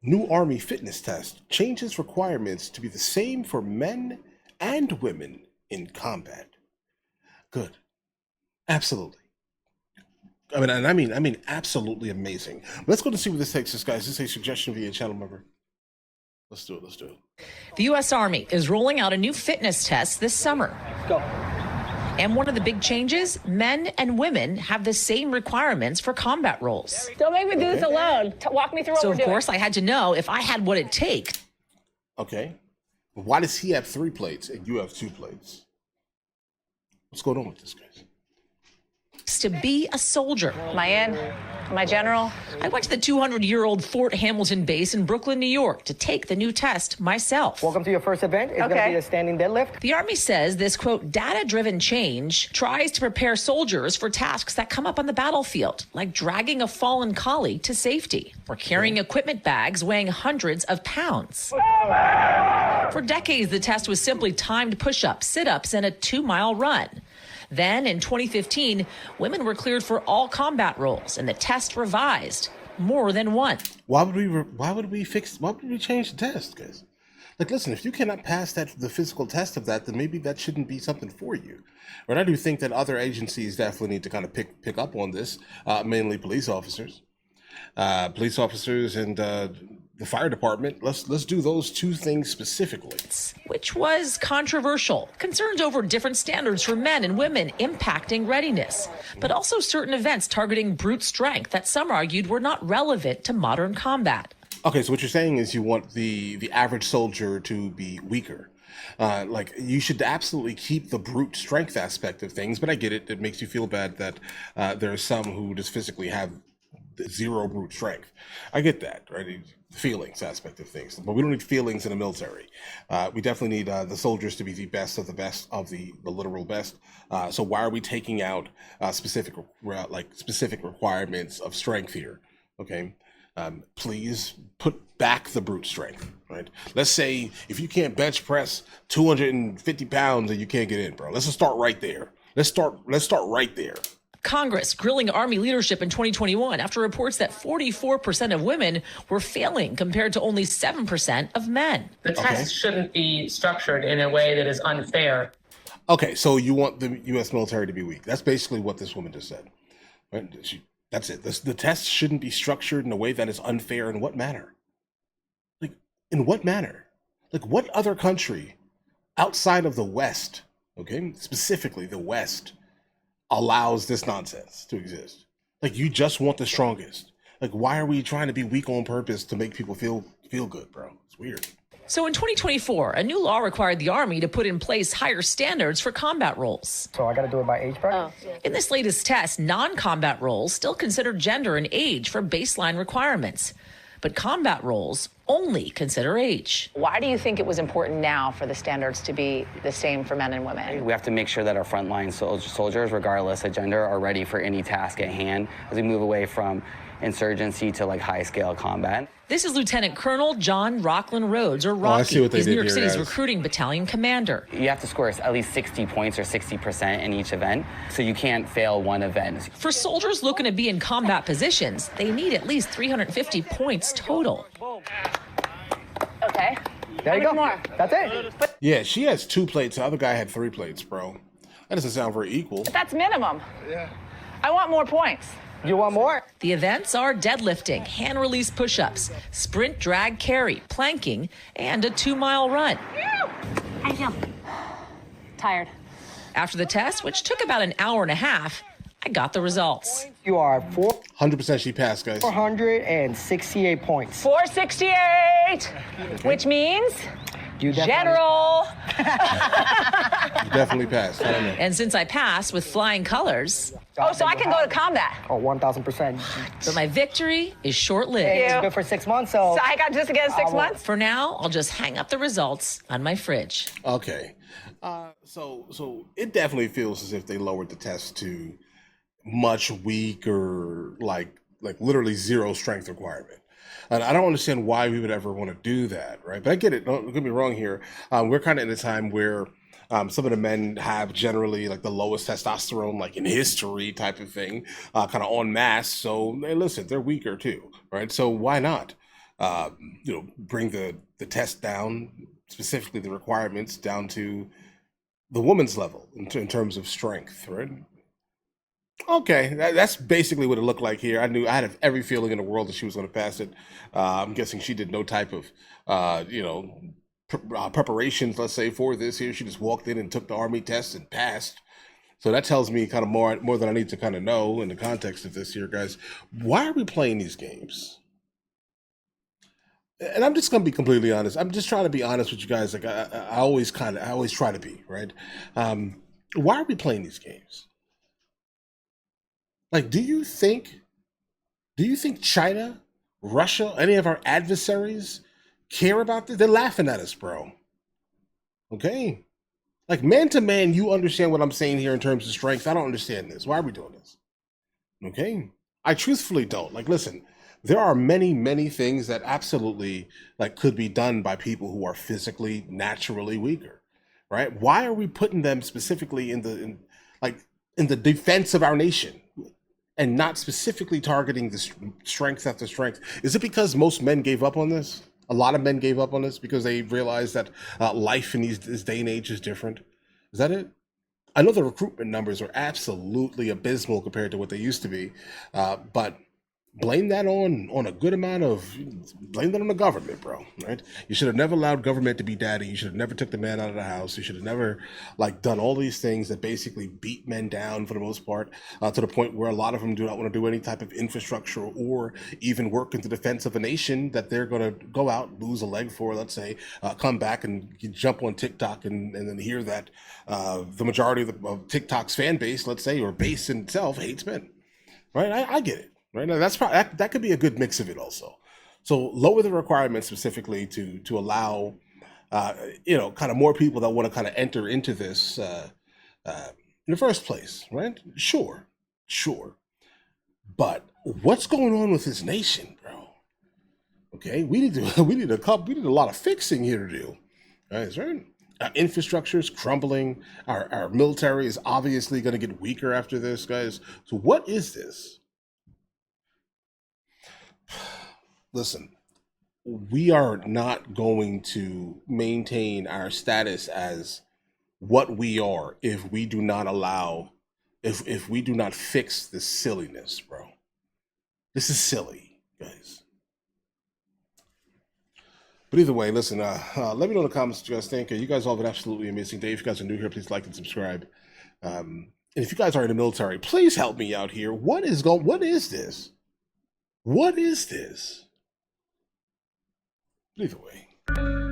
New Army fitness test changes requirements to be the same for men and women in combat. Good. Absolutely. I mean, absolutely amazing. Let's go and see where this takes us, guys. This is a suggestion via channel member. Let's do it. The U.S. Army is rolling out a new fitness test this summer. Go. And one of the big changes, men and women have the same requirements for combat roles. Don't make me do this alone. Walk me through what So, we're of doing. course, I had to know if I had what it takes Okay. Why does he have 3 plates and you have 2 plates? What's going on with this, guys? to be a soldier. Am I in? Am I general? I went to the 200-year-old Fort Hamilton base in Brooklyn, New York, to take the new test myself. Welcome to your first event. It's going to be a standing deadlift. The Army says this, quote, data-driven change tries to prepare soldiers for tasks that come up on the battlefield, like dragging a fallen colleague to safety or carrying equipment bags weighing hundreds of pounds. For decades, the test was simply timed push-ups, sit-ups, and a 2-mile run. Then, in 2015, women were cleared for all combat roles, and the test revised more than once. Why would we change the test, guys? Like, listen, if you cannot pass the physical test of that, then maybe that shouldn't be something for you. But I do think that other agencies definitely need to kind of pick up on this, mainly police officers and the fire department. Let's do those two things specifically. Which was controversial. Concerns over different standards for men and women impacting readiness, but also certain events targeting brute strength that some argued were not relevant to modern combat. Okay, so what you're saying is you want the average soldier to be weaker. Like, you should absolutely keep the brute strength aspect of things, but I get it. It makes you feel bad that there are some who just physically have zero brute strength. I get that, right? The feelings aspect of things, but we don't need feelings in the military. We definitely need the soldiers to be the best of the literal best. So why are we taking out specific requirements of strength here? Okay, please put back the brute strength. Right? Let's say if you can't bench press 250 pounds and you can't get in, bro. Let's just start right there. Let's start right there. Congress grilling Army leadership in 2021 after reports that 44% of women were failing compared to only 7% of men. The test shouldn't be structured in a way that is unfair. Okay, so you want the U.S. military to be weak. That's basically what this woman just said. Right? That's it. The test shouldn't be structured in a way that is unfair. In what manner? Like, in what manner? Like, what other country outside of the West, okay, specifically the West, allows this nonsense to exist? Like, you just want the strongest. Like, why are we trying to be weak on purpose to make people feel good, bro? It's weird. So in 2024, a new law required the Army to put in place higher standards for combat roles. So I got to do it by age bracket? In this latest test, non-combat roles still consider gender and age for baseline requirements, but combat roles only consider age. Why do you think it was important now for the standards to be the same for men and women? We have to make sure that our frontline soldiers, regardless of gender, are ready for any task at hand as we move away from insurgency to like high-scale combat. This is Lieutenant Colonel John Rockland Rhodes, or Rocky. I see what they He's did New York here, City's guys. recruiting battalion commander. You have to score at least 60 points or 60% in each event, so you can't fail one event. For soldiers looking to be in combat positions, they need at least 350 points total. Okay. There you go. More. That's it. Yeah, she has 2 plates. The other guy had 3 plates, bro. That doesn't sound very equal. That's minimum. Yeah. I want more points. You want more? The events are deadlifting, hand-release push-ups, sprint, drag, carry, planking, and a 2-mile run. How you feel? Tired. After the test, which took about an hour and a half, I got the results. You are 100% she passed, guys. 468 points. 468, which means You definitely- general. You definitely passed. I don't know. And since I passed with flying colors, Oh, so I can go to combat. Oh, 1,000%. but my victory is short-lived. Hey, it's you. good for 6 months, so... So I got just again 6 months? For now, I'll just hang up the results on my fridge. Okay. So it definitely feels as if they lowered the test to much weaker, like literally zero strength requirement. And I don't understand why we would ever want to do that, right? But I get it. Don't get me wrong here. We're kind of in a time where some of the men have generally like the lowest testosterone, like in history type of thing, kind of en masse. So hey, listen, they're weaker too, right? So why not? bring the test down, specifically the requirements down to the woman's level in terms of strength, right? Okay, that's basically what it looked like here. I had every feeling in the world that she was going to pass it. I'm guessing she did no type of, preparations, let's say, for this here. She just walked in and took the army test and passed. So that tells me kind of more than I need to kind of know in the context of this here, guys. Why are we playing these games? And I'm just gonna be completely honest. I'm just trying to be honest with you guys. Like I always try to be, right? Why are we playing these games? Like, do you think China, Russia, any of our adversaries care about this? They're laughing at us, bro. Okay? Like, man to man, you understand what I'm saying here in terms of strength. I don't understand this. Why are we doing this? Okay? I truthfully don't. Like, listen, there are many, many things that absolutely like could be done by people who are physically, naturally weaker, right? Why are we putting them specifically in the defense of our nation? And not specifically targeting the strength after strength? Is it because most men gave up on this? A lot of men gave up on this because they realized that life in this day and age is different. Is that it? I know the recruitment numbers are absolutely abysmal compared to what they used to be, but blame that on blame that on the government, bro. Right? You should have never allowed government to be daddy. You should have never took the man out of the house. You should have never done all these things that basically beat men down for the most part, to the point where a lot of them do not want to do any type of infrastructure or even work in the defense of a nation that they're going to go out, lose a leg for, let's say, come back and jump on TikTok and then hear that the majority of TikTok's fan base, let's say, or base in itself hates men. Right? I get it. Right now, that's probably that could be a good mix of it also. So lower the requirements specifically to allow, kind of more people that want to kind of enter into this in the first place, right? Sure. But what's going on with this nation, bro? Okay, we need a lot of fixing here to do. Guys, right? Our infrastructure is crumbling. Our military is obviously going to get weaker after this, guys. So what is this? Listen, we are not going to maintain our status as what we are if we do not if we do not fix this silliness, bro. This is silly, guys. But either way, listen, let me know in the comments what you guys think. You guys all have an absolutely amazing day. If you guys are new here, please like and subscribe. And if you guys are in the military, please help me out here. What is this? What is this? Either way.